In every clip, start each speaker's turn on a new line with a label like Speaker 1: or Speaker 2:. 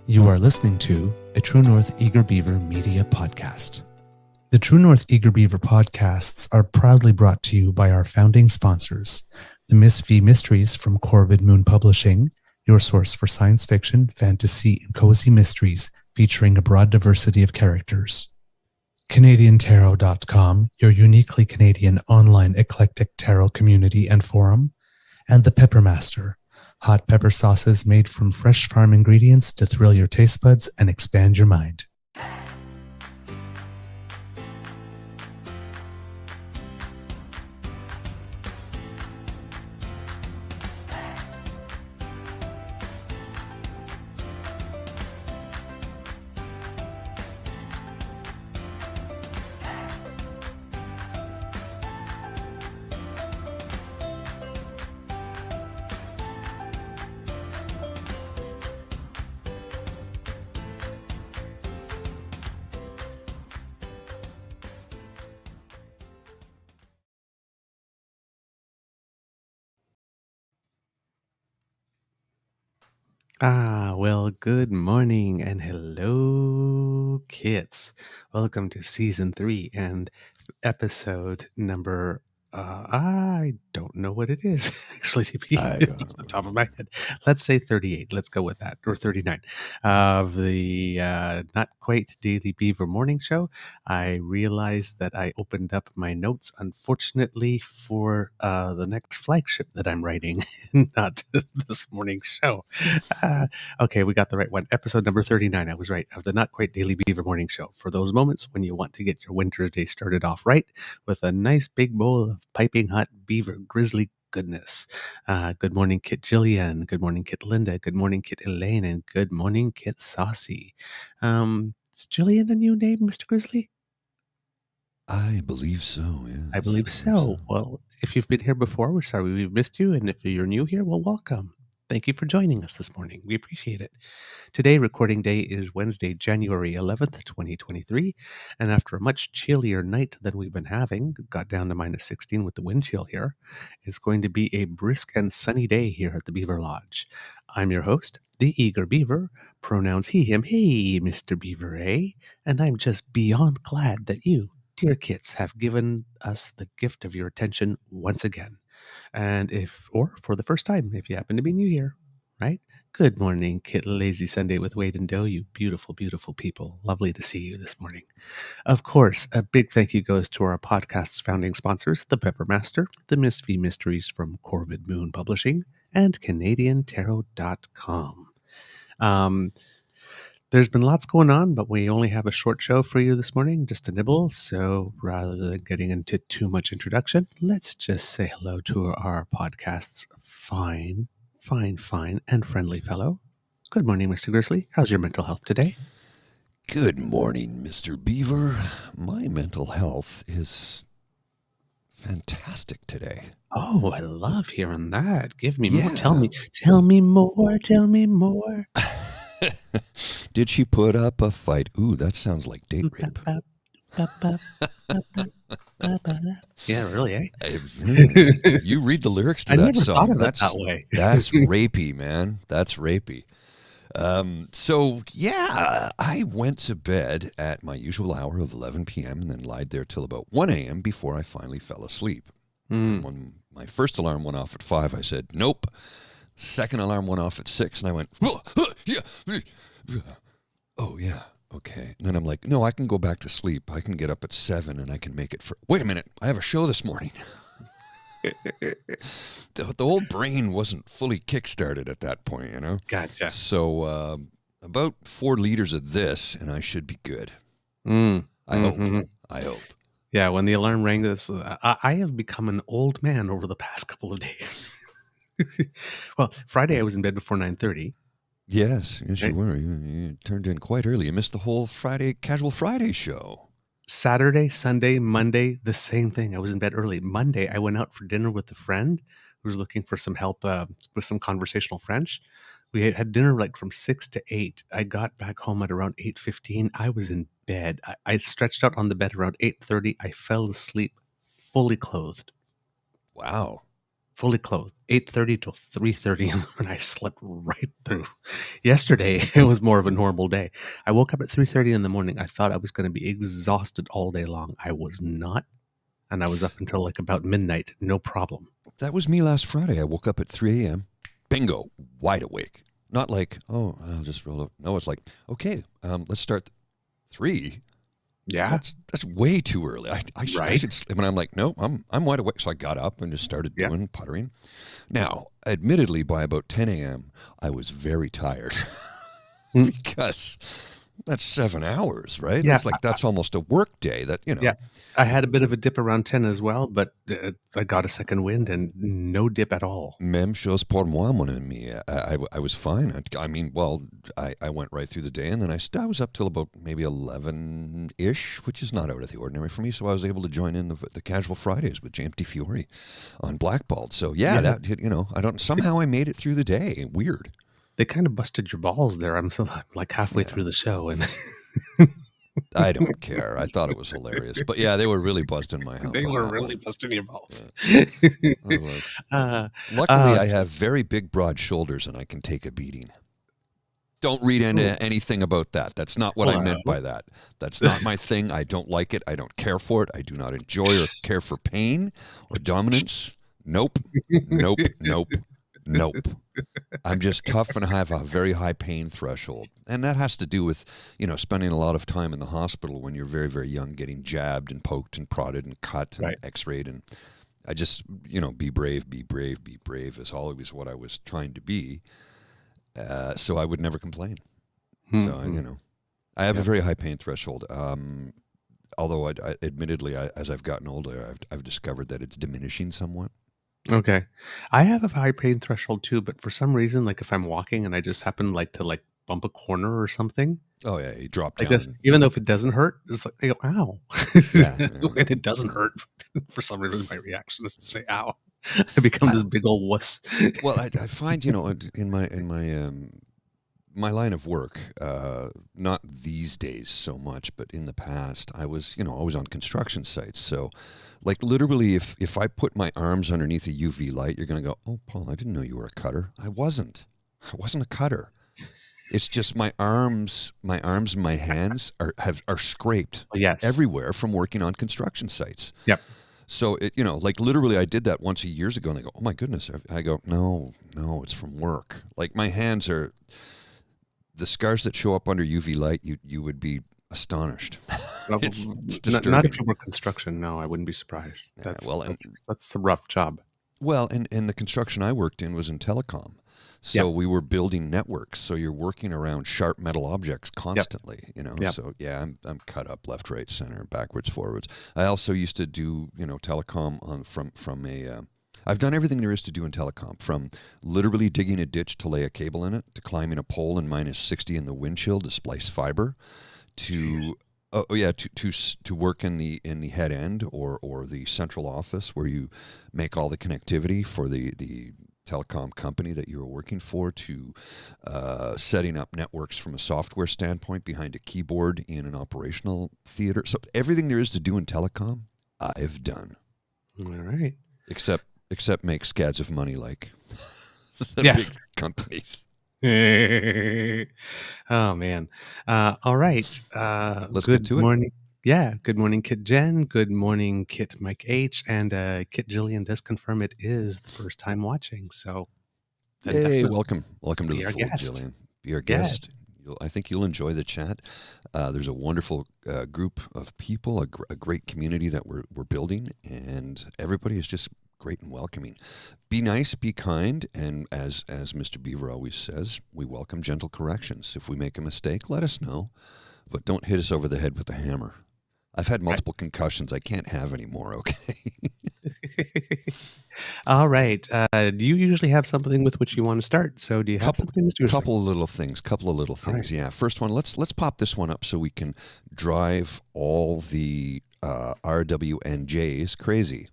Speaker 1: You are listening to a True North Eager Beaver media podcast. The True North Eager Beaver podcasts are proudly brought to you by our founding sponsors, the Miss V Mysteries from Corvid Moon Publishing, your source for science fiction, fantasy, and cozy mysteries featuring a broad diversity of characters. CanadianTarot.com, your uniquely Canadian online eclectic tarot community and forum, and the Peppermaster, hot pepper sauces made from fresh farm ingredients to thrill your taste buds and expand your mind. Well, good morning and hello, kits. Welcome to season 3 and episode number, I don't know what it is, actually, to be off the top of my head. Let's say 38. Let's go with that, or 39 of the Not Quite Daily Beaver Morning Show. I realized that I opened up my notes, unfortunately, for the next flagship that I'm writing, not this morning's show. Okay, we got the right one. Episode number 39, I was right, of the Not Quite Daily Beaver Morning Show. For those moments when you want to get your winter's day started off right with a nice big bowl of piping hot beaver grizzly goodness. Good morning, Kit Jillian. Good morning, Kit Linda. Good morning, Kit Elaine. And good morning, Kit Saucy. Is Jillian a new name, Mr. Grizzly?
Speaker 2: I believe so, yes.
Speaker 1: I believe so. Well, if you've been here before, we're sorry we've missed you. And if you're new here, well, welcome. Thank you for joining us this morning. We appreciate it. Today, recording day is Wednesday, January 11th, 2023. And after a much chillier night than we've been having, got down to minus 16 with the wind chill here, it's going to be a brisk and sunny day here at the Beaver Lodge. I'm your host, the Eager Beaver, pronouns he, him, hey, Mr. Beaver, eh? And I'm just beyond glad that you, dear kits, have given us the gift of your attention once again. And or for the first time, if you happen to be new here, right? Good morning, Kit Lazy Sunday with Wade and Doe, you beautiful, beautiful people. Lovely to see you this morning. Of course, a big thank you goes to our podcast's founding sponsors, the Peppermaster, the Miss V Mysteries from Corvid Moon Publishing, and CanadianTarot.com. There's been lots going on, but we only have a short show for you this morning, just a nibble. So rather than getting into too much introduction, let's just say hello to our podcast's fine, and friendly fellow. Good morning, Mr. Grizzly. How's your mental health today?
Speaker 2: Good morning, Mr. Beaver. My mental health is fantastic today.
Speaker 1: Oh, I love hearing that. Give me more. Tell me more.
Speaker 2: Did she put up a fight? Ooh, that sounds like date rape.
Speaker 1: Yeah, really, eh?
Speaker 2: You read the lyrics to that song.
Speaker 1: I never thought of it that way.
Speaker 2: That's rapey, man. That's rapey. So, yeah, I went to bed at my usual hour of 11 p.m. and then lied there till about 1 a.m. before I finally fell asleep. And when my first alarm went off at 5, I said, nope. Second alarm went off at 6, and I went, oh, yeah, okay. And then I'm like, no, I can go back to sleep. I can get up at 7, and I can make it for... Wait a minute, I have a show this morning. The whole brain wasn't fully kick-started at that point, you know?
Speaker 1: Gotcha.
Speaker 2: So about 4 liters of this, and I should be good. I hope.
Speaker 1: Yeah, when the alarm rang, I have become an old man over the past couple of days. Well, Friday I was in bed before 9:30.
Speaker 2: Yes, right? You were. You turned in quite early. You missed the whole Casual Friday show.
Speaker 1: Saturday, Sunday, Monday, the same thing. I was in bed early. Monday, I went out for dinner with a friend who was looking for some help with some conversational French. We had dinner like from 6 to 8. I got back home at around 8:15. I was in bed. I stretched out on the bed around 8:30. I fell asleep fully clothed.
Speaker 2: Wow.
Speaker 1: fully clothed, 8:30 till 3:30, and I slept right through. Yesterday, it was more of a normal day. I woke up at 3:30 in the morning. I thought I was going to be exhausted all day long. I was not, and I was up until like about midnight, no problem.
Speaker 2: That was me last Friday. I woke up at 3 a.m. Bingo, wide awake. Not like, oh, I'll just roll up. No, it's like, okay, let's start 3.
Speaker 1: Yeah,
Speaker 2: That's way too early. I
Speaker 1: right.
Speaker 2: should sleep. And I'm like, no, I'm wide awake. So I got up and just started
Speaker 1: Yeah.
Speaker 2: doing puttering. Now, admittedly, by about 10 a.m., I was very tired
Speaker 1: Mm.
Speaker 2: because that's 7 hours, right?
Speaker 1: Yeah,
Speaker 2: That's almost a work day.
Speaker 1: yeah. I had a bit of a dip around 10 as well, but I got a second wind and no dip at all.
Speaker 2: Même chose pour moi, mon ami. I was fine. I mean, well, I went right through the day, and then I was up till about maybe 11-ish, which is not out of the ordinary for me. So I was able to join in the Casual Fridays with James Fiore on Blackballed. So yeah, somehow I made it through the day. Weird.
Speaker 1: They kind of busted your balls there. I'm still like halfway through the show, and
Speaker 2: I don't care. I thought it was hilarious. But yeah, they were really busting my hump.
Speaker 1: they
Speaker 2: on
Speaker 1: were
Speaker 2: that
Speaker 1: really
Speaker 2: one.
Speaker 1: busting your balls.
Speaker 2: I was like, luckily, I
Speaker 1: So-
Speaker 2: have very big, broad shoulders, and I can take a beating. Don't read into anything about that. That's not what I meant by that. That's not my thing. I don't like it. I don't care for it. I do not enjoy or care for pain or dominance. Nope. Nope. Nope. Nope. I'm just tough and I have a very high pain threshold. And that has to do with, spending a lot of time in the hospital when you're very, very young, getting jabbed and poked and prodded and cut and x-rayed. And I just, be brave, be brave, be brave is always what I was trying to be. So I would never complain. So, I have a very high pain threshold. Although, admittedly, as I've gotten older, I've discovered that it's diminishing somewhat.
Speaker 1: Okay. I have a high pain threshold too, but for some reason, like if I'm walking and I just happen to bump a corner or something,
Speaker 2: Oh, yeah, you drop
Speaker 1: I
Speaker 2: down.
Speaker 1: guess even though if it doesn't hurt, it's like I go, ow.
Speaker 2: Yeah.
Speaker 1: And it doesn't hurt. For some reason, my reaction is to say ow. I become this big old wuss.
Speaker 2: Well, I find, in my line of work, not these days so much, but in the past, I was on construction sites. So, like literally, if I put my arms underneath a UV light, you're going to go, "Oh, Paul, I didn't know you were a cutter." I wasn't a cutter. It's just my arms, and my hands are scraped everywhere from working on construction sites.
Speaker 1: Yep.
Speaker 2: So like literally, I did that once years ago, and they go, "Oh my goodness!" I go, "No, it's from work." Like my hands are. The scars that show up under UV light, you would be astonished. It's disturbing.
Speaker 1: Not if it were construction. No, I wouldn't be surprised. That's a rough job.
Speaker 2: Well, and the construction I worked in was in telecom. So we were building networks. So you're working around sharp metal objects constantly, So yeah, I'm cut up left, right, center, backwards, forwards. I also used to do, telecom from a I've done everything there is to do in telecom, from literally digging a ditch to lay a cable in it, to climbing a pole in -60 in the wind chill to splice fiber, to to work in the head end or the central office where you make all the connectivity for the telecom company that you're working for, to setting up networks from a software standpoint behind a keyboard in an operational theater. So everything there is to do in telecom, I've done.
Speaker 1: All right.
Speaker 2: Except make scads of money like the big companies.
Speaker 1: Oh, man. All right.
Speaker 2: Let's get to
Speaker 1: morning. Yeah. Good morning, Kit Jen. Good morning, Kit Mike H. And Kit Jillian does confirm it is the first time watching. So,
Speaker 2: hey, welcome to the
Speaker 1: our
Speaker 2: fold,
Speaker 1: guest.
Speaker 2: Jillian. Be our guest. I think you'll enjoy the chat. There's a wonderful group of people, a great community that we're building, and everybody is just great and welcoming. Be nice, be kind, and as Mr. Beaver always says, we welcome gentle corrections. If we make a mistake, let us know, but don't hit us over the head with a hammer. I've had multiple concussions. I can't have any more, okay?
Speaker 1: All right. Do you usually have something with which you want to start? So do you have something, Mr.
Speaker 2: Couple of little things. Right. Yeah. First one, let's pop this one up so we can drive all the RWNJs crazy.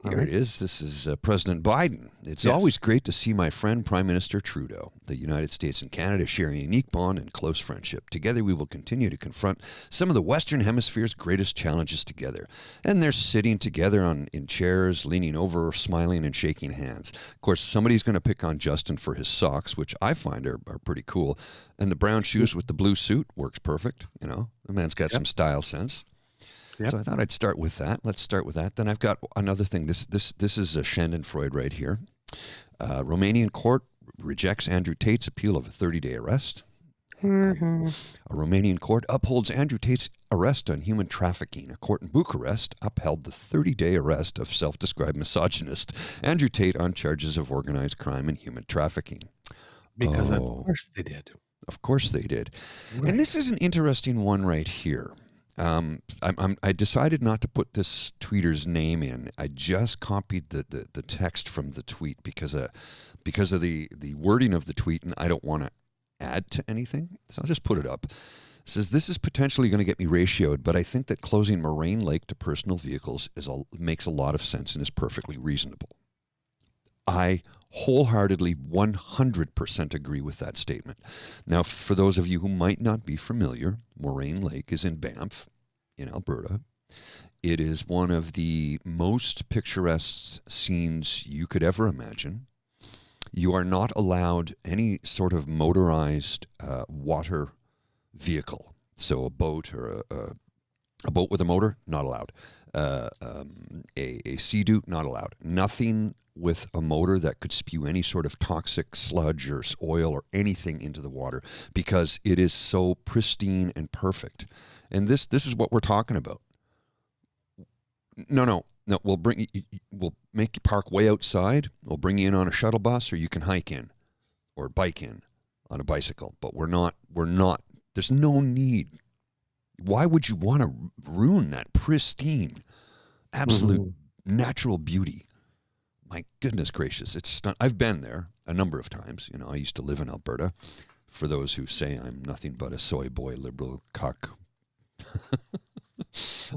Speaker 1: All
Speaker 2: Here
Speaker 1: right.
Speaker 2: it is. This is President Biden. It's
Speaker 1: Yes.
Speaker 2: always great to see my friend Prime Minister Trudeau. The United States and Canada share a unique bond and close friendship. Together, we will continue to confront some of the Western Hemisphere's greatest challenges together. And they're sitting together in chairs, leaning over, smiling, and shaking hands. Of course, somebody's going to pick on Justin for his socks, which I find are pretty cool. And the brown shoes with the blue suit works perfect. You know, the man's got some style sense.
Speaker 1: Yep.
Speaker 2: So I thought I'd start with that. Let's start with that. Then I've got another thing. This is a Schadenfreude right here. Romanian court rejects Andrew Tate's appeal of a 30-day arrest. A Romanian court upholds Andrew Tate's arrest on human trafficking. A court in Bucharest upheld the 30-day arrest of self-described misogynist Andrew Tate on charges of organized crime and human trafficking.
Speaker 1: Because of course they did.
Speaker 2: Of course they did.
Speaker 1: Right.
Speaker 2: And this is an interesting one right here. I decided not to put this tweeter's name in. I just copied the text from the tweet because of the wording of the tweet, and I don't want to add to anything. So I'll just put it up. It says, this is potentially going to get me ratioed, but I think that closing Moraine Lake to personal vehicles makes a lot of sense and is perfectly reasonable. I wholeheartedly 100% agree with that statement. Now, for those of you who might not be familiar, Moraine Lake is in Banff, in Alberta. It is one of the most picturesque scenes you could ever imagine. You are not allowed any sort of motorized water vehicle. So a boat or a boat with a motor, not allowed. A sea-doo, not allowed. Nothing with a motor that could spew any sort of toxic sludge or oil or anything into the water, because it is so pristine and perfect. And this is what we're talking about. No, we'll make you park way outside. We'll bring you in on a shuttle bus, or you can hike in or bike in on a bicycle. But we're not, there's no need. Why would you want to ruin that pristine, absolute natural beauty? My goodness gracious, it's I've been there a number of times. You know, I used to live in Alberta. For those who say I'm nothing but a soy boy, liberal cuck,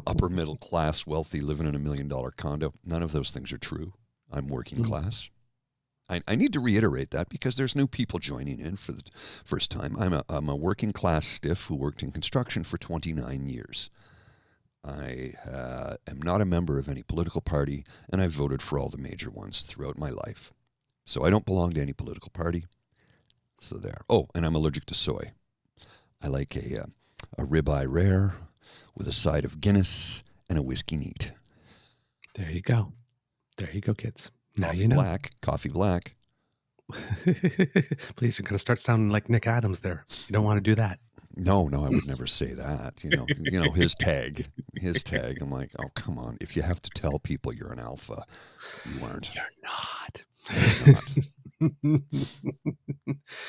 Speaker 2: upper middle class, wealthy, living in $1 million condo, none of those things are true. I'm working class. I need to reiterate that because there's new people joining in for the first time. I'm a working class stiff who worked in construction for 29 years. I am not a member of any political party, and I've voted for all the major ones throughout my life. So I don't belong to any political party. So there. Oh, and I'm allergic to soy. I like a ribeye rare with a side of Guinness and a whiskey neat.
Speaker 1: There you go. There you go, kids. Now
Speaker 2: Coffee
Speaker 1: you know.
Speaker 2: black. Coffee black.
Speaker 1: Please, you're going to start sounding like Nick Adams there. You don't want to do that.
Speaker 2: No, I would never say that. You know, his tag. I'm like, oh, come on. If you have to tell people you're an alpha, you aren't.
Speaker 1: You're not.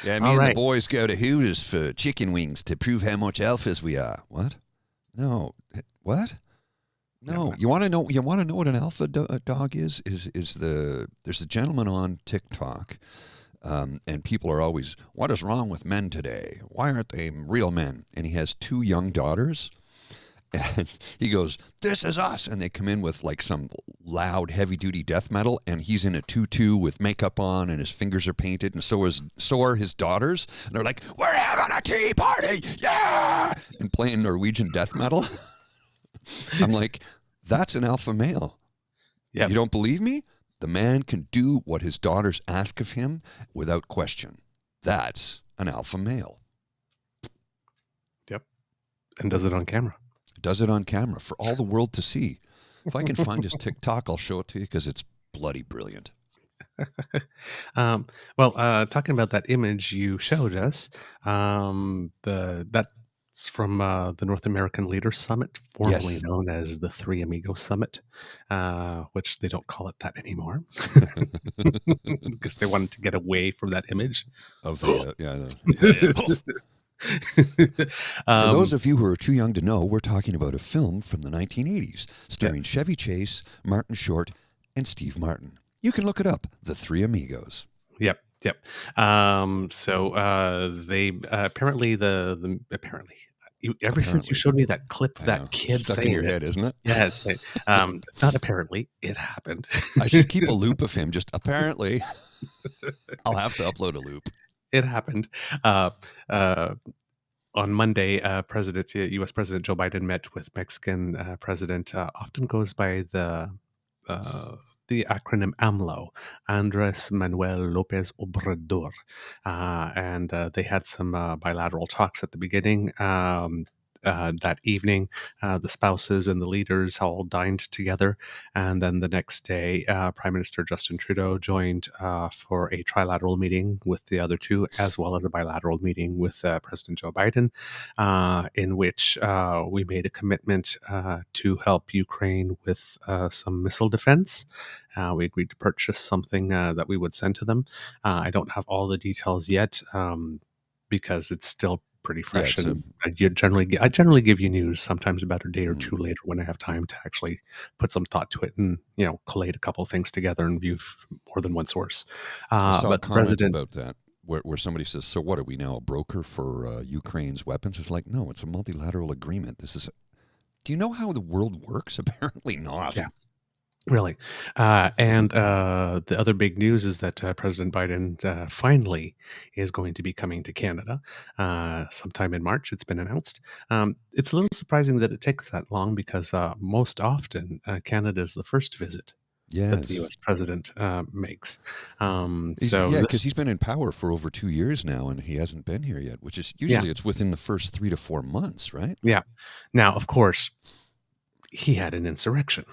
Speaker 2: Yeah, me and the boys go to Hooters for chicken wings to prove how much alphas we are. What? No. What? No. You want to know? You want to know what an alpha dog is? There's a gentleman on TikTok. And people are always, what is wrong with men today? Why aren't they real men? And he has 2 young daughters. And he goes, this is us. And they come in with like some loud, heavy-duty death metal. And he's in a tutu with makeup on, and his fingers are painted. And so are his daughters. And they're like, we're having a tea party. Yeah! And playing Norwegian death metal. I'm like, that's an alpha male.
Speaker 1: Yep.
Speaker 2: You don't believe me? The man can do what his daughters ask of him without question. That's an alpha male.
Speaker 1: Yep. And does it on camera.
Speaker 2: Does it on camera for all the world to see. If I can find his TikTok, I'll show it to you because it's bloody brilliant.
Speaker 1: Talking about that image you showed us, that's from the North American Leaders Summit, formerly known as the Three Amigos Summit, which they don't call it that anymore because they wanted to get away from that image.
Speaker 2: Of For those of you who are too young to know, we're talking about a film from the 1980s starring Chevy Chase, Martin Short, and Steve Martin. You can look it up, The Three Amigos.
Speaker 1: Yep. So they apparently ever since you
Speaker 2: Apparently.
Speaker 1: showed me that clip of
Speaker 2: I
Speaker 1: that
Speaker 2: know.
Speaker 1: kid
Speaker 2: Stuck in
Speaker 1: saying
Speaker 2: your
Speaker 1: it.
Speaker 2: head, isn't it?
Speaker 1: Yeah, it's not apparently, it happened.
Speaker 2: I should keep a loop of him. Just apparently, I'll have to upload a loop.
Speaker 1: It happened. Uh, uh, on Monday, U.S. President Joe Biden met with Mexican President, often goes by uh, the acronym AMLO, Andres Manuel Lopez Obrador, and they had some bilateral talks at the beginning. That evening, the spouses and the leaders all dined together, and then the next day, Prime Minister Justin Trudeau joined for a trilateral meeting with the other two, as well as a bilateral meeting with President Joe Biden, in which we made a commitment to help Ukraine with some missile defense. We agreed to purchase something that we would send to them. I don't have all the details yet because it's still pretty
Speaker 2: Yeah,
Speaker 1: fresh,
Speaker 2: it's a
Speaker 1: and I generally give you news sometimes about a day or
Speaker 2: mm.
Speaker 1: two later when I have time to actually put some thought to it and collate a couple of things together and view more than one source.
Speaker 2: I saw a
Speaker 1: But the
Speaker 2: comment
Speaker 1: president,
Speaker 2: about that where somebody says, "So what are we now, a broker for Ukraine's weapons?" It's like, no, it's a multilateral agreement. Do you know how the world works? Apparently not.
Speaker 1: yeah, really. And the other big news is that President Biden finally is going to be coming to Canada sometime in March. It's been announced. It's a little surprising that it takes that long because most often Canada is the first visit that the
Speaker 2: Yes.
Speaker 1: U.S. president makes. So
Speaker 2: Yeah, because
Speaker 1: this,
Speaker 2: he's been in power for over 2 years now, and he hasn't been here yet. Which is
Speaker 1: yeah,
Speaker 2: usually it's within the first 3 to 4 months, right?
Speaker 1: yeah. Now, of course, he had an insurrection.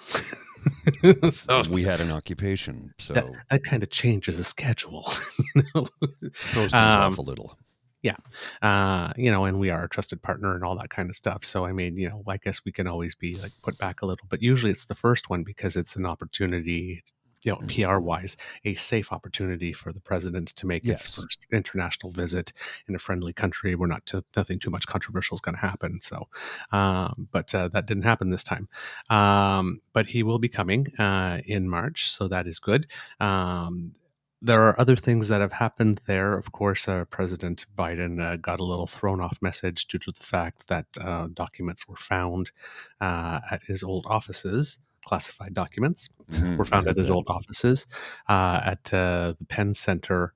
Speaker 1: So
Speaker 2: We had an occupation,
Speaker 1: that
Speaker 2: so
Speaker 1: that kind of changes the schedule, you know.
Speaker 2: throws things off
Speaker 1: um,
Speaker 2: a little.
Speaker 1: yeah, and we are a trusted partner and all that kind of stuff. So I mean, I guess we can always be like put back a little, but usually it's the first one because it's an opportunity, PR wise, a safe opportunity for the president to make his
Speaker 2: Yes.
Speaker 1: first international visit in a friendly country where nothing too much controversial is going to happen. So, but that didn't happen this time. But he will be coming in March, so that is good. There are other things that have happened there. Of course, President Biden got a little thrown off message due to the fact that documents were found at his old offices. Classified documents were
Speaker 2: I
Speaker 1: found at
Speaker 2: heard
Speaker 1: his
Speaker 2: that.
Speaker 1: old offices at the Penn Center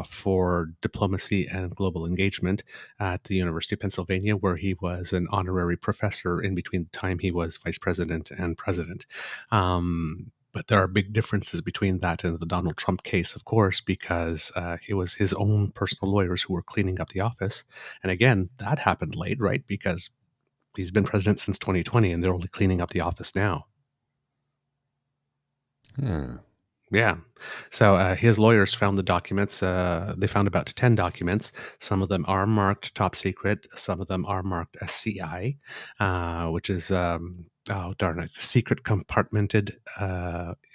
Speaker 1: for Diplomacy and Global Engagement at the University of Pennsylvania, where he was an honorary professor in between the time he was vice president and president. But there are big differences between that and the Donald Trump case, of course, because it was his own personal lawyers who were cleaning up the office. And again, that happened late, right? Because he's been president since 2020 and they're only cleaning up the office now.
Speaker 2: Yeah.
Speaker 1: Yeah. So his lawyers found the documents. They found about 10 documents. Some of them are marked top secret. Some of them are marked SCI, which is, oh, darn it, secret compartmented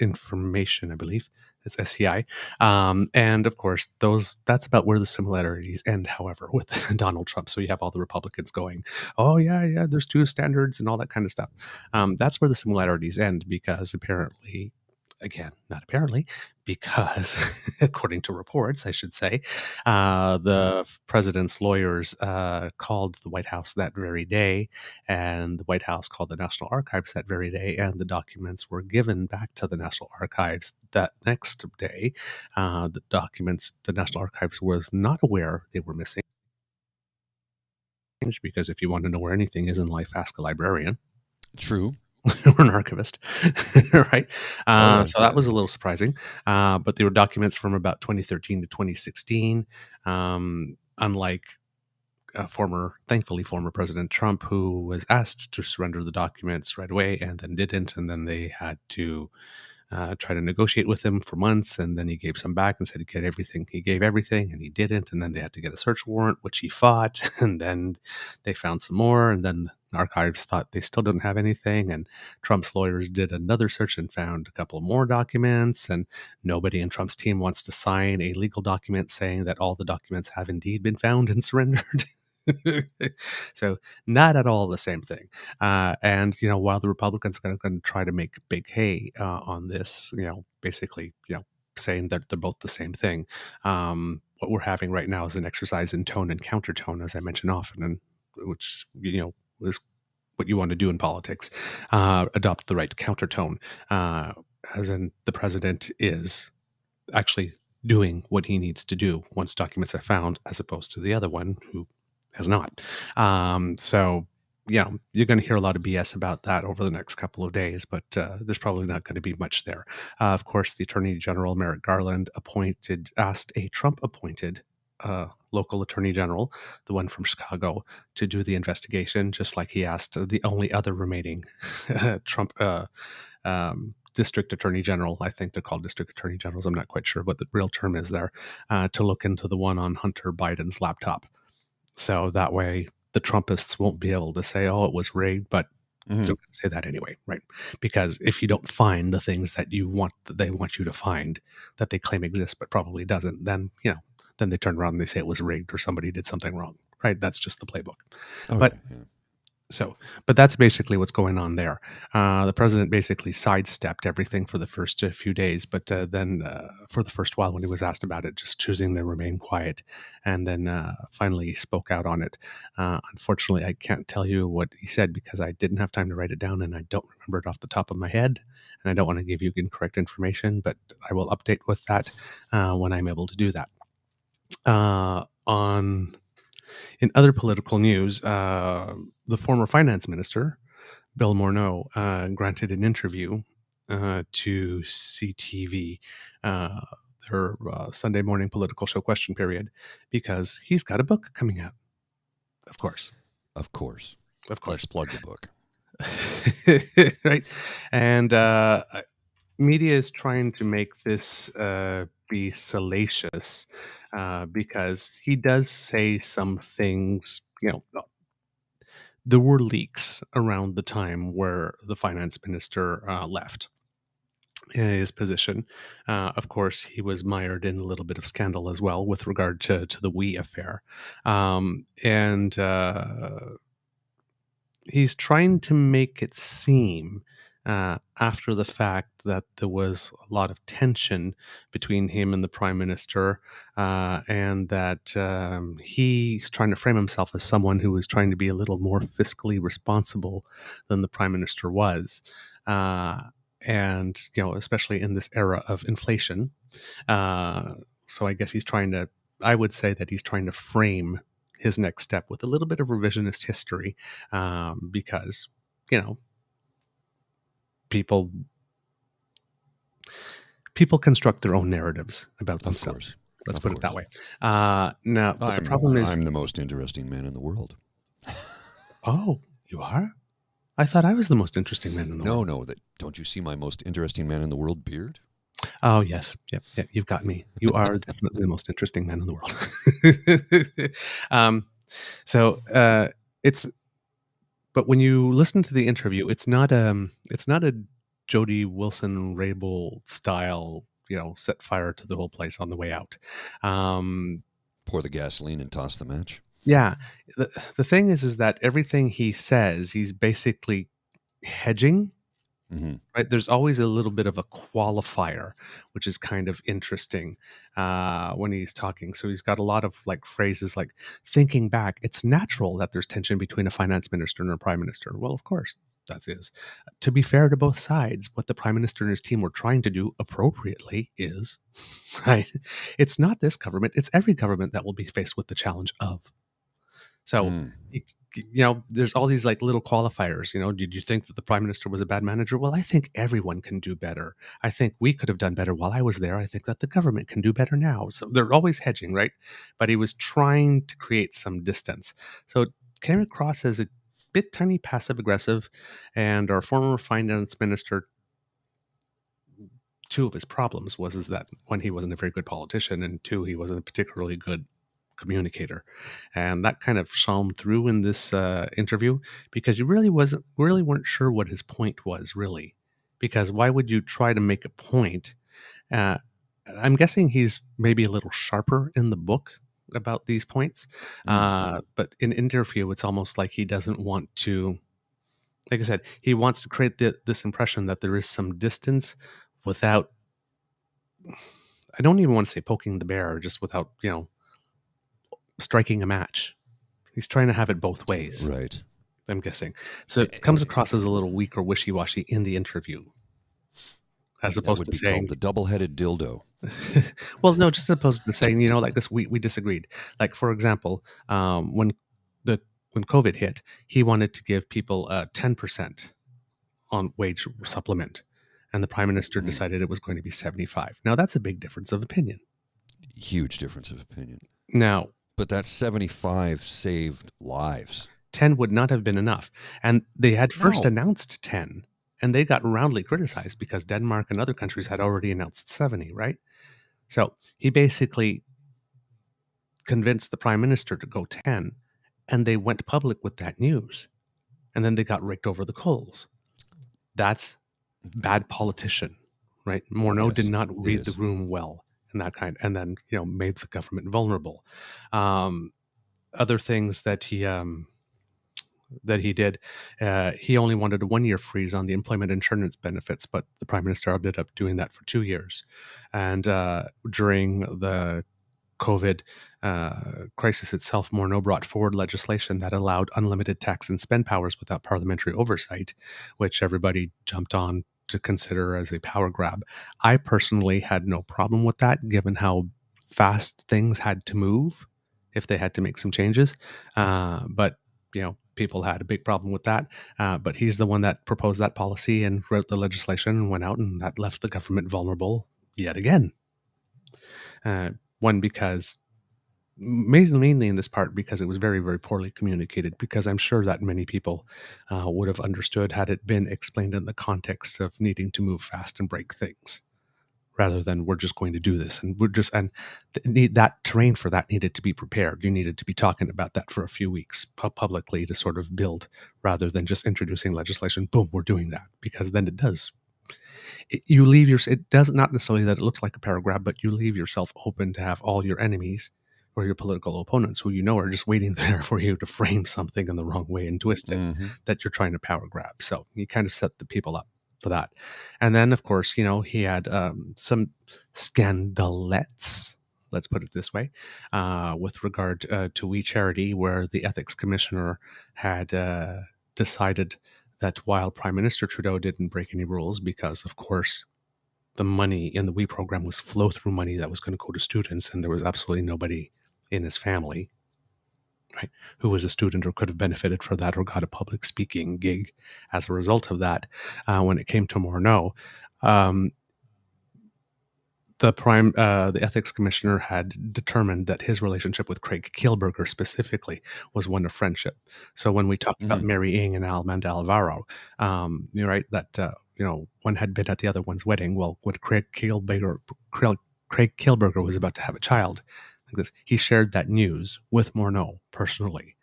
Speaker 1: information, I believe. It's SCI. And of course, that's about where the similarities end, however, with Donald Trump. So you have all the Republicans going, oh, yeah, yeah, there's two standards and all that kind of stuff. That's where the similarities end because apparently, again, not apparently, because according to reports, I should say, the president's lawyers called the White House that very day, and the White House called the National Archives that very day, and the documents were given back to the National Archives that next day. The National Archives was not aware they were missing, because if you want to know where anything is in life, ask a librarian.
Speaker 2: True.
Speaker 1: Or an archivist, right?
Speaker 2: Oh yeah.
Speaker 1: So that was a little surprising. But they were documents from about 2013 to 2016. Unlike thankfully, former President Trump, who was asked to surrender the documents right away and then didn't, and then they had to try to negotiate with him for months, and then he gave some back and said he'd get everything. He gave everything, and he didn't, and then they had to get a search warrant, which he fought, and then they found some more, and then the archives thought they still didn't have anything, and Trump's lawyers did another search and found a couple more documents, and nobody in Trump's team wants to sign a legal document saying that all the documents have indeed been found and surrendered. So not at all the same thing. And while the Republicans are going to try to make big hay on this, basically, saying that they're both the same thing. What we're having right now is an exercise in tone and countertone, as I mention often. And which is what you want to do in politics, adopt the right countertone, as in the president is actually doing what he needs to do once documents are found, as opposed to the other one who has not. So, you're going to hear a lot of BS about that over the next couple of days, but there's probably not going to be much there. Of course, the Attorney General, Merrick Garland, asked a Trump-appointed local Attorney General, the one from Chicago, to do the investigation, just like he asked the only other remaining Trump district attorney general. I think they're called district attorney generals. I'm not quite sure what the real term is there, to look into the one on Hunter Biden's laptop. So that way the Trumpists won't be able to say, oh, it was rigged, but they're going to say that anyway, right? Because if you don't find the things that they want you to find, that they claim exist but probably doesn't, then they turn around and they say it was rigged or somebody did something wrong, right? That's just the playbook. But that's basically what's going on there. The president basically sidestepped everything for the first few days, but then for the first while when he was asked about it, just choosing to remain quiet, and then finally spoke out on it. Unfortunately, I can't tell you what he said because I didn't have time to write it down, and I don't remember it off the top of my head, and I don't want to give you incorrect information, but I will update with that when I'm able to do that. In other political news, the former finance minister, Bill Morneau, granted an interview to CTV, their Sunday morning political show Question Period, because he's got a book coming out. Of course.
Speaker 2: Let's plug the book.
Speaker 1: Right. And media is trying to make this be salacious because he does say some things, there were leaks around the time where the finance minister left his position. Of course, he was mired in a little bit of scandal as well with regard to the We affair. And he's trying to make it seem after the fact that there was a lot of tension between him and the prime minister, and that he's trying to frame himself as someone who was trying to be a little more fiscally responsible than the prime minister was. And, especially in this era of inflation. So I guess I would say that he's trying to frame his next step with a little bit of revisionist history, because people construct their own narratives about themselves. Let's put it that way. Now, but the problem is,
Speaker 2: I'm the most interesting man in the world.
Speaker 1: Oh, you are? I thought I was the most interesting man in the world.
Speaker 2: No, don't you see my most interesting man in the world beard?
Speaker 1: Oh, yes. Yep, you've got me. You are definitely the most interesting man in the world. But when you listen to the interview, it's not a Jody Wilson-Raybould style, set fire to the whole place on the way out.
Speaker 2: Pour the gasoline and toss the match.
Speaker 1: Yeah. The thing is that everything he says, he's basically hedging.
Speaker 2: Mm-hmm.
Speaker 1: Right? There's always a little bit of a qualifier, which is kind of interesting when he's talking. So he's got a lot of phrases like, thinking back, it's natural that there's tension between a finance minister and a prime minister. Well, of course, that is. To be fair to both sides, what the prime minister and his team were trying to do appropriately is, right? It's not this government, it's every government that will be faced with the challenge of. So, there's all these little qualifiers. Did you think that the prime minister was a bad manager? Well, I think everyone can do better. I think we could have done better while I was there. I think that the government can do better now. So they're always hedging, right? But he was trying to create some distance. So it came across as a bit tiny passive aggressive. And our former finance minister, two of his problems is that one, he wasn't a very good politician, and two, he wasn't a particularly good communicator. And that kind of shone through in this interview, because you really weren't sure what his point was, really. Because why would you try to make a point? I'm guessing he's maybe a little sharper in the book about these points. But in interview, it's almost like he doesn't want to, like I said, he wants to create this impression that there is some distance without, I don't even want to say poking the bear, just without, striking a match. He's trying to have it both ways,
Speaker 2: Right.
Speaker 1: I'm guessing. So it comes across as a little weak or wishy-washy in the interview, as
Speaker 2: That
Speaker 1: opposed
Speaker 2: would
Speaker 1: to
Speaker 2: be called
Speaker 1: saying,
Speaker 2: the double-headed dildo.
Speaker 1: well, no, just opposed to saying, like this, we disagreed. Like, for example, the when COVID hit, he wanted to give people 10% on wage supplement, and the prime minister decided it was going to be 75. Now, that's a big difference of opinion.
Speaker 2: Huge difference of opinion.
Speaker 1: Now,
Speaker 2: But that 75 saved lives.
Speaker 1: 10 would not have been enough. And they had first
Speaker 2: No.
Speaker 1: announced 10, and they got roundly criticized because Denmark and other countries had already announced 70, right? So he basically convinced the prime minister to go 10, and they went public with that news. And then they got raked over the coals. That's bad politician, right? Morneau did
Speaker 2: Yes,
Speaker 1: not
Speaker 2: it
Speaker 1: read the
Speaker 2: is.
Speaker 1: room well, and then made the government vulnerable. Other things that he did, he only wanted a 1-year freeze on the employment insurance benefits, but the prime minister ended up doing that for 2 years. And during the COVID crisis itself, Morneau brought forward legislation that allowed unlimited tax and spend powers without parliamentary oversight, which everybody jumped on to consider as a power grab. I personally had no problem with that, given how fast things had to move if they had to make some changes. But people had a big problem with that. But he's the one that proposed that policy and wrote the legislation and went out, and that left the government vulnerable yet again. One, because mainly in this part because it was very, very poorly communicated, because I'm sure that many people would have understood had it been explained in the context of needing to move fast and break things, rather than we're just going to do this. And that terrain for that needed to be prepared. You needed to be talking about that for a few weeks publicly to sort of build, rather than just introducing legislation. Boom, we're doing that. Because then it does. It does not necessarily that it looks like a paragraph, but you leave yourself open to have all your enemies or your political opponents, who are just waiting there for you to frame something in the wrong way and twist it, that you're trying to power grab. So you kind of set the people up for that. And then, of course, he had some scandalettes, let's put it this way, with regard to We Charity, where the ethics commissioner had decided that while Prime Minister Trudeau didn't break any rules, because, of course, the money in the We program was flow-through money that was going to go to students, and there was absolutely nobody in his family, right, who was a student or could have benefited from that or got a public speaking gig as a result of that. When it came to Morneau, the ethics commissioner had determined that his relationship with Craig Kielburger specifically was one of friendship. So when we talked about Mary Ng and Armando Alvaro, you're right that one had been at the other one's wedding. Well, when Craig Kielburger was about to have a child, like this, he shared that news with Morneau personally,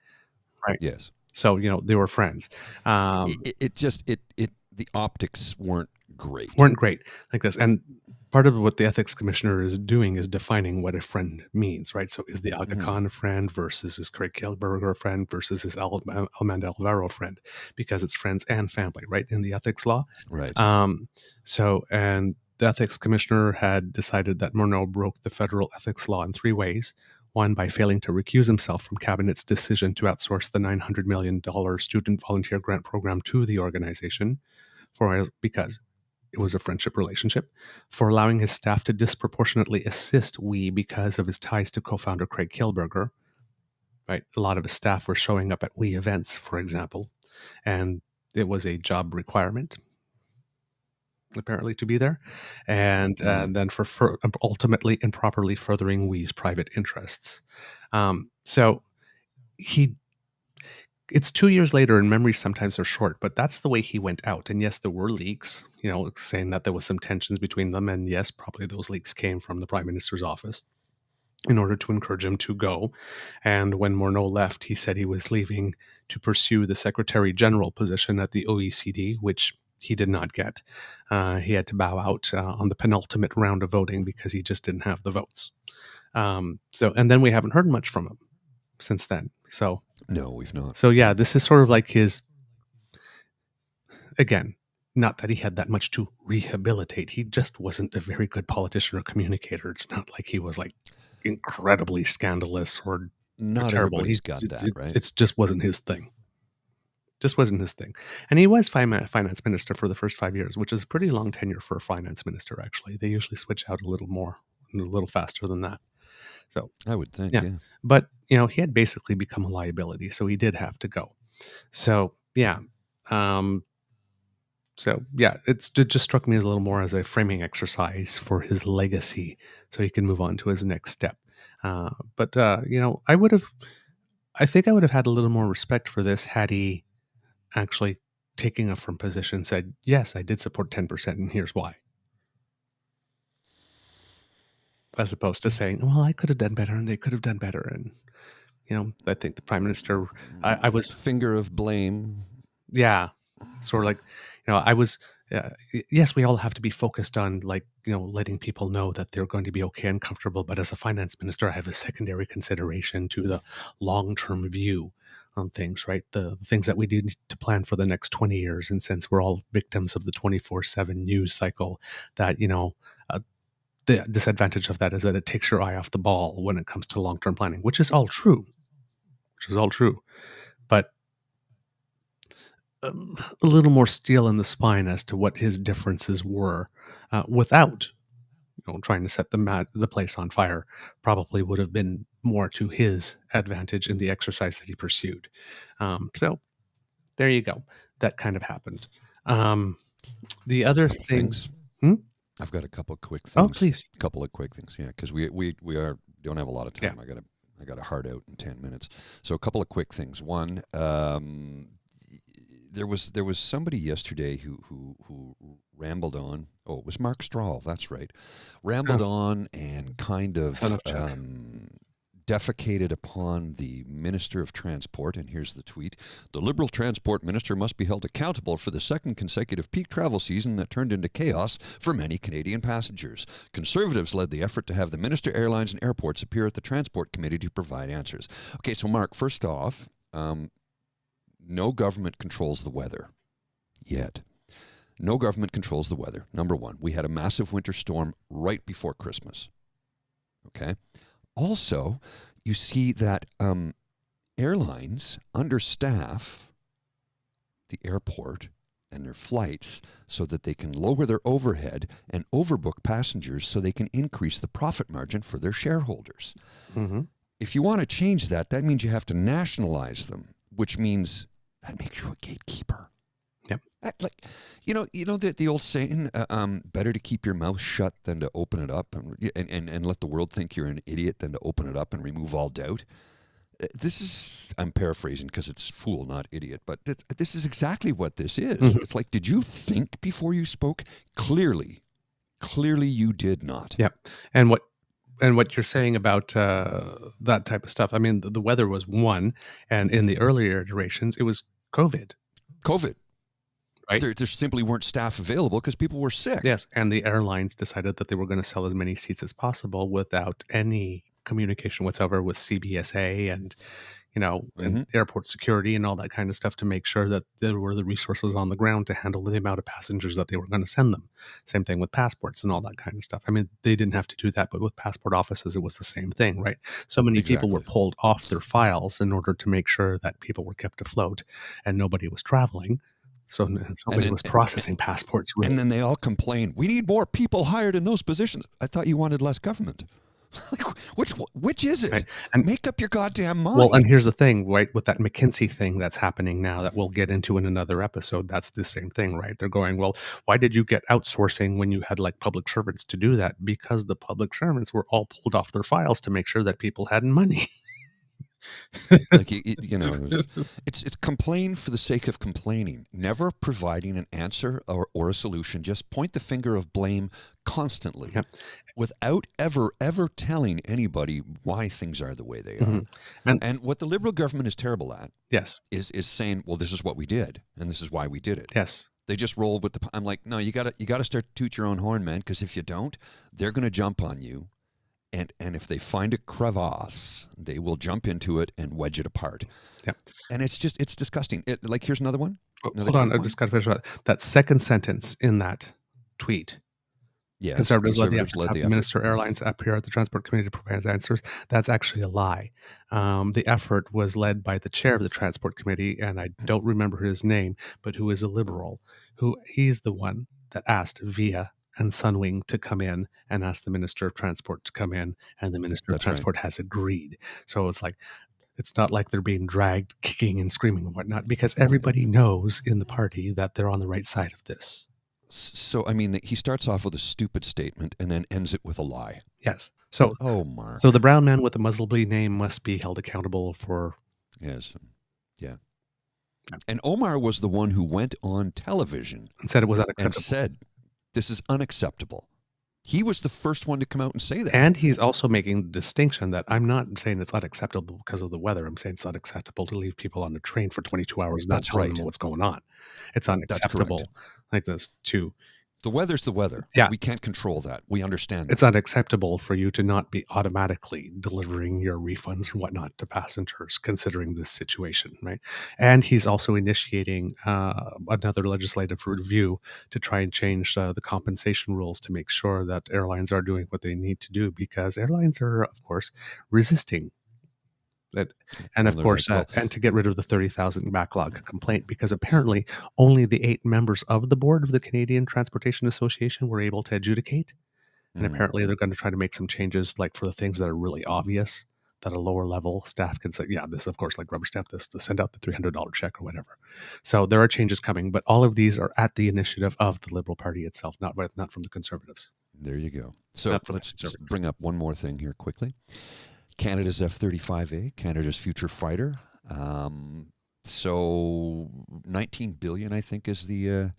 Speaker 1: right?
Speaker 2: Yes.
Speaker 1: So they were friends.
Speaker 2: The optics weren't great.
Speaker 1: Like this. And part of what the ethics commissioner is doing is defining what a friend means, right? So is the Aga Khan a friend versus is Craig Kielburger a friend versus is Armando Alvaro a friend? Because it's friends and family, right, in the ethics law.
Speaker 2: Right.
Speaker 1: And the ethics commissioner had decided that Morneau broke the federal ethics law in 3 ways. One, by failing to recuse himself from Cabinet's decision to outsource the $900 million student volunteer grant program to the organization, because it was a friendship relationship. For allowing his staff to disproportionately assist We because of his ties to co-founder Craig Kielburger, right? A lot of his staff were showing up at We events, for example, and it was a job requirement, apparently, to be there. And then for ultimately improperly furthering We's private interests. So it's 2 years later, and memories sometimes are short, but that's the way he went out. And yes, there were leaks, saying that there was some tensions between them. And yes, probably those leaks came from the prime minister's office in order to encourage him to go. And when Morneau left, he said he was leaving to pursue the secretary general position at the OECD, which he did not get. He had to bow out on the penultimate round of voting because he just didn't have the votes. And then we haven't heard much from him since then. So
Speaker 2: no, we've not.
Speaker 1: So yeah, this is sort of like his, again, not that he had that much to rehabilitate. He just wasn't a very good politician or communicator. It's not like he was like incredibly scandalous or
Speaker 2: Not
Speaker 1: terrible.
Speaker 2: everybody's got that, right?
Speaker 1: It just wasn't his thing. Just wasn't his thing. And he was finance minister for the first 5 years, which is a pretty long tenure for a finance minister, actually. They usually switch out a little more, a little faster than that. So,
Speaker 2: I would think,
Speaker 1: yeah.
Speaker 2: yeah.
Speaker 1: But, he had basically become a liability, so he did have to go. So, yeah. It just struck me as a little more as a framing exercise for his legacy so he can move on to his next step. But I think I would have had a little more respect for this had he actually taking a firm position said, yes, I did support 10% and here's why. As opposed to saying, well, I could have done better and they could have done better. And, I think the prime minister, I was
Speaker 2: finger of blame.
Speaker 1: Yeah. Sort of like, I was, yes, we all have to be focused on letting people know that they're going to be okay and comfortable. But as a finance minister, I have a secondary consideration to the long-term view on things, right? The things that we need to plan for the next 20 years. And since we're all victims of the 24/7 news cycle, that, the disadvantage of that is that it takes your eye off the ball when it comes to long-term planning, which is all true. But a little more steel in the spine as to what his differences were, without trying to set the place on fire, probably would have been more to his advantage in the exercise that he pursued. So there you go. That kind of happened. The other things.
Speaker 2: I've got a couple of quick
Speaker 1: Oh,
Speaker 2: things.
Speaker 1: please.
Speaker 2: A couple of quick things, yeah, because we don't have a lot of time.
Speaker 1: Yeah.
Speaker 2: I got a hard out in 10 minutes. So a couple of quick things. One, there was somebody yesterday who rambled on. Oh, it was Mark Strahl. That's right. Rambled on and kind of defecated upon the Minister of Transport. And here's the tweet: the Liberal Transport Minister must be held accountable for the second consecutive peak travel season that turned into chaos for many Canadian passengers. Conservatives led the effort to have the Minister, Airlines and Airports appear at the Transport Committee to provide answers. Okay, so Mark, first off, no government controls the weather yet. No government controls the weather. Number one, we had a massive winter storm right before Christmas. Okay. Also, you see that airlines understaff the airport and their flights so that they can lower their overhead and overbook passengers so they can increase the profit margin for their shareholders.
Speaker 1: Mm-hmm.
Speaker 2: If you want to change that, that means you have to nationalize them, which means that makes you a gatekeeper.
Speaker 1: Yep.
Speaker 2: The old saying, better to keep your mouth shut than to open it up and let the world think you're an idiot than to open it up and remove all doubt. This is, I'm paraphrasing because it's fool, not idiot, but this is exactly what this is. Mm-hmm. It's like, did you think before you spoke? Clearly you did not.
Speaker 1: Yeah. And what you're saying about that type of stuff, I mean, the weather was one, and in the earlier iterations, it was COVID. Right?
Speaker 2: There simply weren't staff available because people were sick.
Speaker 1: Yes, and the airlines decided that they were going to sell as many seats as possible without any communication whatsoever with CBSA and, and airport security and all that kind of stuff to make sure that there were the resources on the ground to handle the amount of passengers that they were going to send them. Same thing with passports and all that kind of stuff. I mean, they didn't have to do that, but with passport offices, it was the same thing, right? So many people were pulled off their files in order to make sure that people were kept afloat and nobody was traveling. So nobody was processing passports. Really.
Speaker 2: And then they all complain, we need more people hired in those positions. I thought you wanted less government. Which is it?
Speaker 1: Right. And
Speaker 2: make up your goddamn mind.
Speaker 1: Well, and here's the thing, right? With that McKinsey thing that's happening now that we'll get into in another episode, that's the same thing, right? They're going, well, why did you get outsourcing when you had public servants to do that? Because the public servants were all pulled off their files to make sure that people had money.
Speaker 2: It's complain for the sake of complaining, never providing an answer or a solution. Just point the finger of blame constantly, without ever telling anybody why things are the way they are. And what the Liberal government is terrible at, is saying, well, this is what we did, and this is why we did it.
Speaker 1: Yes.
Speaker 2: They just roll with I'm like, no, you gotta start to toot your own horn, man, because if you don't, they're gonna jump on you. And if they find a crevasse, they will jump into it and wedge it apart.
Speaker 1: Yeah.
Speaker 2: And it's disgusting. Here's another one.
Speaker 1: Hold on. I just got to finish that second sentence in that tweet.
Speaker 2: Yes,
Speaker 1: Conservatives led the effort
Speaker 2: Conservatives
Speaker 1: to
Speaker 2: led
Speaker 1: have
Speaker 2: the
Speaker 1: the
Speaker 2: effort.
Speaker 1: Minister of Airlines appear at the Transport Committee to provide answers. That's actually a lie. The effort was led by the chair of the Transport Committee, and I don't remember his name, but who is a liberal. He's the one that asked VIA and SunWing to come in and asked the Minister of Transport to come in, and the Minister of
Speaker 2: That's right.
Speaker 1: Transport has agreed. So it's not like they're being dragged, kicking and screaming and whatnot, because everybody knows in the party that they're on the right side of this.
Speaker 2: So, I mean, he starts off with a stupid statement and then ends it with a lie.
Speaker 1: Yes. So
Speaker 2: Oh, Mark.
Speaker 1: So the brown man with the Muzzleby name must be held accountable for.
Speaker 2: Yes. Yeah. And Omar was the one who went on television
Speaker 1: And said it was
Speaker 2: and
Speaker 1: unacceptable.
Speaker 2: said, this is unacceptable. He was the first one to come out and say that.
Speaker 1: And he's also making the distinction that I'm not saying it's unacceptable because of the weather. I'm saying it's unacceptable to leave people on the train for 22 hours, not
Speaker 2: That's
Speaker 1: telling
Speaker 2: right.
Speaker 1: them what's going on. It's
Speaker 2: That's
Speaker 1: unacceptable
Speaker 2: correct.
Speaker 1: like this too.
Speaker 2: The weather's the weather.
Speaker 1: Yeah.
Speaker 2: We can't control that. We understand that.
Speaker 1: It's unacceptable for you to not be automatically delivering your refunds and whatnot to passengers, considering this situation, right? And he's also initiating another legislative review to try and change the compensation rules to make sure that airlines are doing what they need to do, because airlines are, of course, resisting that. And of
Speaker 2: Well,
Speaker 1: course,
Speaker 2: like,
Speaker 1: and to get rid of the 30,000 backlog complaint, because apparently only the 8 members of the board of the Canadian Transportation Association were able to adjudicate. And apparently they're going to try to make some changes, like for the things that are really obvious, that a lower level staff can say, yeah, this, of course, like rubber stamp this to send out the $300 check or whatever. So there are changes coming, but all of these are at the initiative of the Liberal Party itself, not from the Conservatives.
Speaker 2: there you go. So let's just bring up one more thing here quickly. Canada's F-35A, Canada's future fighter. So 19 billion, I think, is the...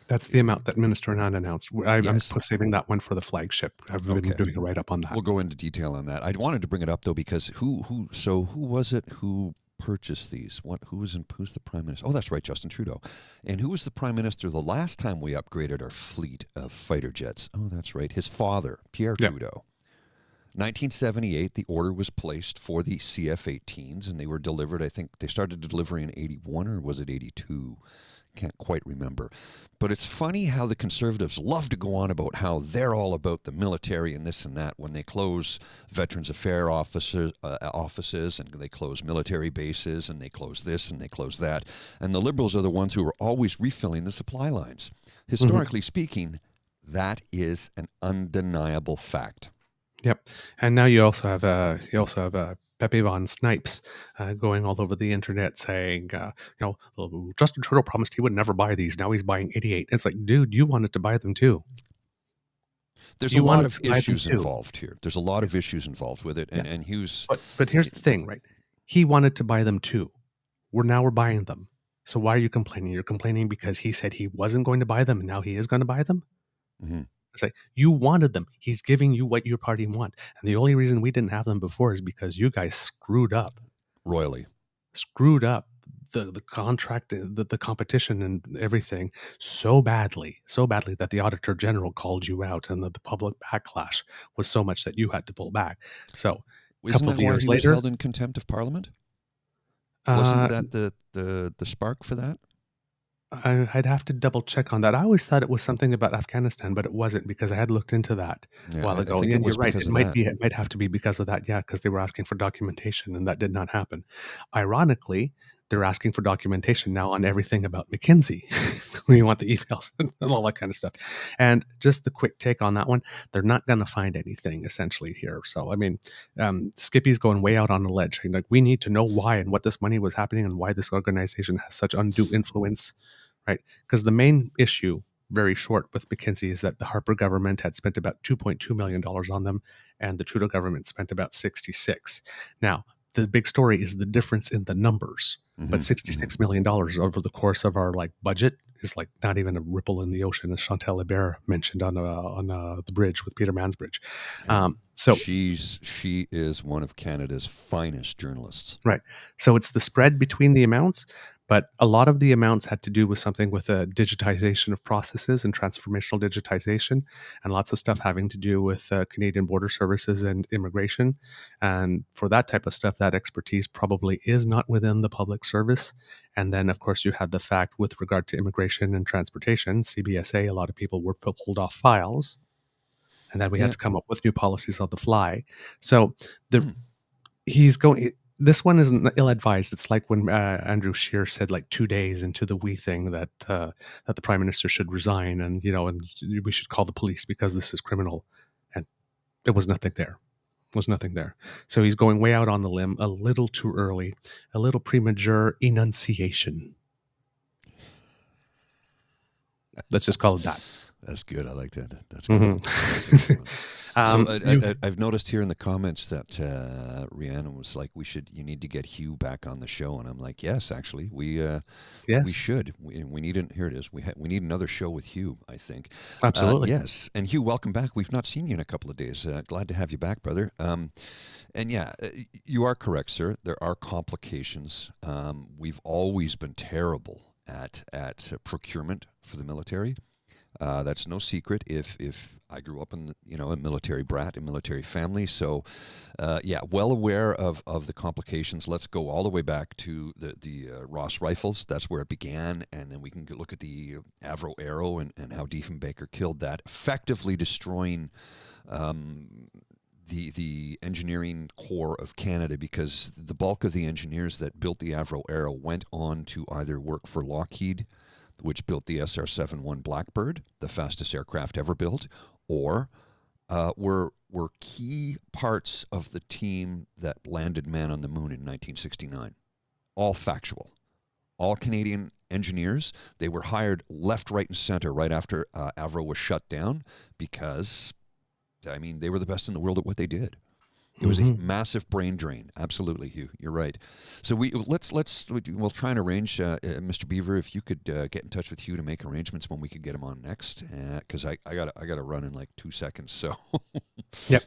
Speaker 1: That's the amount that Minister Anand announced. I'm saving that one for the flagship. I've been doing a write-up on that.
Speaker 2: We'll go into detail on that. I wanted to bring it up, though, because who was it who purchased these? Who's the Prime Minister? Oh, that's right, Justin Trudeau. And who was the Prime Minister the last time we upgraded our fleet of fighter jets? Oh, that's right, his father, Pierre Trudeau. 1978, the order was placed for the CF-18s, and they were delivered, I think they started delivering in 81, or was it 82? Can't quite remember. But it's funny how the Conservatives love to go on about how they're all about the military and this and that when they close Veterans Affairs offices and they close military bases and they close this and they close that. And the Liberals are the ones who are always refilling the supply lines. Historically speaking, that is an undeniable fact.
Speaker 1: Yep. And now you also have Pepe Von Snipes going all over the internet saying, Justin Trudeau promised he would never buy these. Now he's buying 88. It's like, dude, you wanted to buy them too.
Speaker 2: There's a lot of issues involved here. There's a lot of issues involved with it. And Hughes...
Speaker 1: But here's the thing, right? He wanted to buy them too. We're buying them. So why are you complaining? You're complaining because he said he wasn't going to buy them and now he is going to buy them? Mm-hmm. It's like, you wanted them. He's giving you what your party want. And the only reason we didn't have them before is because you guys screwed up.
Speaker 2: Royally.
Speaker 1: Screwed up the contract, the competition and everything so badly that the Auditor General called you out, and the public backlash was so much that you had to pull back. So
Speaker 2: a couple of years later, held in contempt of Parliament? Wasn't that the spark for that?
Speaker 1: I'd have to double check on that. I always thought it was something about Afghanistan, but it wasn't, because I had looked into that a while ago. And you're right. It might have to be because of that. Yeah, because they were asking for documentation and that did not happen. Ironically, they're asking for documentation now on everything about McKinsey. We want the emails and all that kind of stuff. And just the quick take on that one, they're not going to find anything essentially here. So, I mean, Skippy's going way out on the ledge. Like, we need to know why and what this money was happening and why this organization has such undue influence, right? Because the main issue, very short, with McKinsey is that the Harper government had spent about $2.2 million on them, and the Trudeau government spent about 66. Now, the big story is the difference in the numbers. But $66 million over the course of our budget is not even a ripple in the ocean, as Chantal Hébert mentioned on the bridge with Peter Mansbridge. So
Speaker 2: she is one of Canada's finest journalists.
Speaker 1: Right. So it's the spread between the amounts, but a lot of the amounts had to do with something with a digitization of processes and transformational digitization, and lots of stuff having to do with Canadian Border Services and immigration. And for that type of stuff, that expertise probably is not within the public service. And then, of course, you had the fact with regard to immigration and transportation, CBSA, a lot of people were pulled off files. and then we had
Speaker 2: Yeah.
Speaker 1: to come up with new policies on the fly. So he's going. This one isn't ill-advised. It's like when Andrew Scheer said, like 2 days into the we thing, that the prime minister should resign, and and we should call the police because this is criminal, and there was nothing there. Was nothing there. So he's going way out on the limb, a little too early, a little premature enunciation. Let's just call it that.
Speaker 2: That's good. I like that. That's good.
Speaker 1: Mm-hmm.
Speaker 2: So I've noticed here in the comments that Rhiannon was like, you need to get Hugh back on the show, and I'm like, yes, actually, we should. We need here it is. We need another show with Hugh, I think.
Speaker 1: Absolutely.
Speaker 2: Yes, and Hugh, welcome back. We've not seen you in a couple of days. Glad to have you back, brother. And yeah, you are correct, sir. There are complications. We've always been terrible at procurement for the military. That's no secret. If I grew up in a military brat, a military family, so yeah, well aware of the complications. Let's go all the way back to the Ross rifles. That's where it began, and then we can look at the Avro Arrow and how Diefenbaker killed that, effectively destroying the engineering core of Canada, because the bulk of the engineers that built the Avro Arrow went on to either work for Lockheed, which built the SR-71 Blackbird, the fastest aircraft ever built, or were key parts of the team that landed man on the moon in 1969. All factual. All Canadian engineers. They were hired left, right, and center right after Avro was shut down because, they were the best in the world at what they did. It was a massive brain drain. Absolutely, Hugh. You're right. So we'll try and arrange, Mr. Beaver, if you could get in touch with Hugh to make arrangements when we could get him on next, because I gotta run in like 2 seconds. So.
Speaker 1: Yep.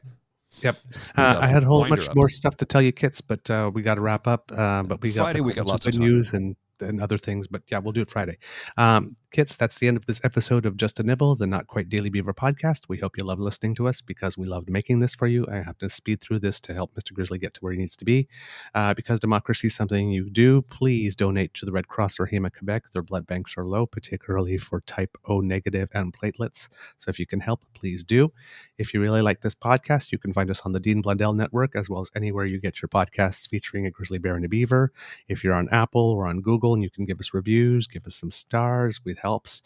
Speaker 1: I had a whole much more stuff to tell you, Kits, but we got to wrap up. But we got
Speaker 2: Friday. We got lots
Speaker 1: of
Speaker 2: time.
Speaker 1: News and other things, but yeah, we'll do it Friday. Kits, that's the end of this episode of Just a Nibble, the Not Quite Daily Beaver podcast. We hope you love listening to us because we loved making this for you. I have to speed through this to help Mr. Grizzly get to where he needs to be. Because democracy is something you do, please donate to the Red Cross or HEMA Quebec. Their blood banks are low, particularly for type O negative and platelets. So if you can help, please do. If you really like this podcast, you can find us on the Dean Blundell Network, as well as anywhere you get your podcasts featuring a grizzly bear and a beaver. If you're on Apple or on Google, and you can give us reviews, give us some stars, it helps.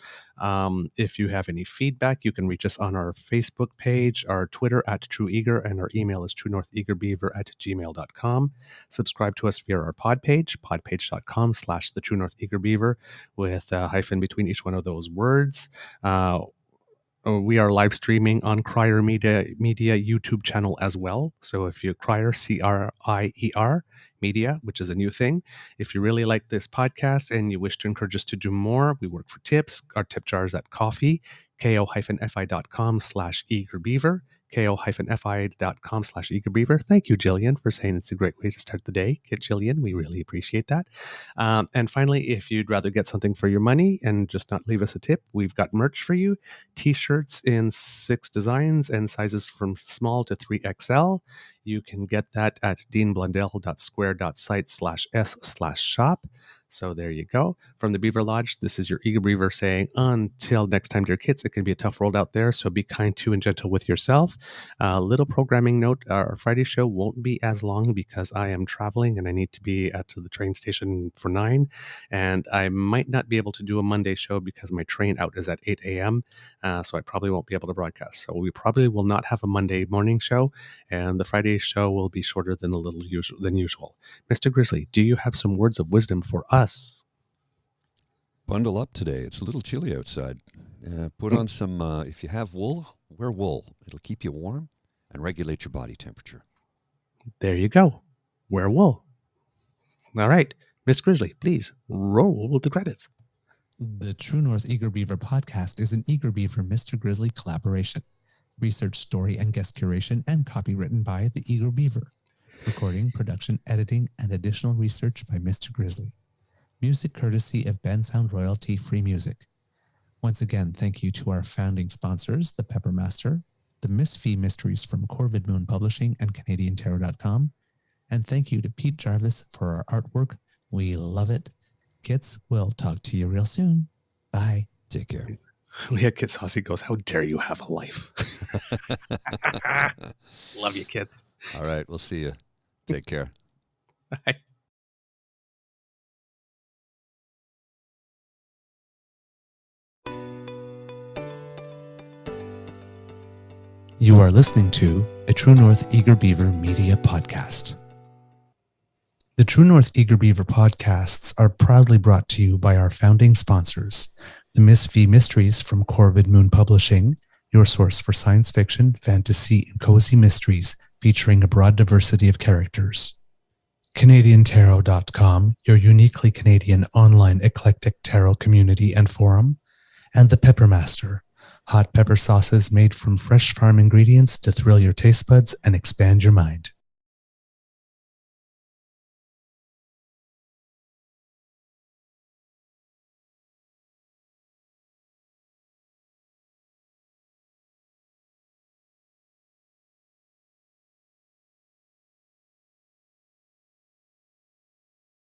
Speaker 1: If you have any feedback, you can reach us on our Facebook page, our Twitter @TrueEager, and our email is truenortheagerbeaver@gmail.com. Subscribe to us via our pod page, podpage.com/TheTrueNorthEagerBeaver, with a hyphen between each one of those words. We are live streaming on Crier Media YouTube channel as well. So if you Crier, CRIER Media, which is a new thing. If you really like this podcast and you wish to encourage us to do more, we work for tips. Our tip jar is at coffee, ko-fi.com/eagerbeaver, ko-fi.com/eagerbeaver. Thank you, Jillian, for saying it's a great way to start the day. Get Jillian, we really appreciate that. And finally, if you'd rather get something for your money and just not leave us a tip, we've got merch for you. T-shirts in 6 designs and sizes from small to 3XL. You can get that at deanblundell.square.site/s/shop. So there you go. From the Beaver Lodge, this is your Eager Beaver saying, until next time, dear kids, it can be a tough world out there, so be kind to and gentle with yourself. Little programming note, our Friday show won't be as long because I am traveling and I need to be at the train station for 9, and I might not be able to do a Monday show because my train out is at 8 a.m., so I probably won't be able to broadcast. So we probably will not have a Monday morning show, and the Friday show will be shorter than usual. Mr. Grizzly, do you have some words of wisdom for us?
Speaker 2: Bundle up today. It's a little chilly outside. Put on some, if you have wool, wear wool. It'll keep you warm and regulate your body temperature.
Speaker 1: There you go. Wear wool. All right. Miss Grizzly, please roll with the credits.
Speaker 3: The True North Eager Beaver podcast is an Eager Beaver Mr. Grizzly collaboration. Research, story, and guest curation and copy written by the Eager Beaver. Recording, production, editing, and additional research by Mr. Grizzly. Music courtesy of Ben Sound Royalty Free Music. Once again, thank you to our founding sponsors, the Peppermaster, the Miss Fee Mysteries from Corvid Moon Publishing and CanadianTarot.com, and thank you to Pete Jarvis for our artwork. We love it. Kits, we'll talk to you real soon. Bye.
Speaker 2: Take care.
Speaker 1: Yeah, Kit Saucy goes, how dare you have a life? Love you, kids.
Speaker 2: All right, we'll see you. Take care.
Speaker 1: Bye.
Speaker 3: You are listening to a True North Eager Beaver Media Podcast. The True North Eager Beaver podcasts are proudly brought to you by our founding sponsors, the Miss V Mysteries from Corvid Moon Publishing, your source for science fiction, fantasy, and cozy mysteries featuring a broad diversity of characters. CanadianTarot.com, your uniquely Canadian online eclectic tarot community and forum, and The Peppermaster, hot pepper sauces made from fresh farm ingredients to thrill your taste buds and expand your mind.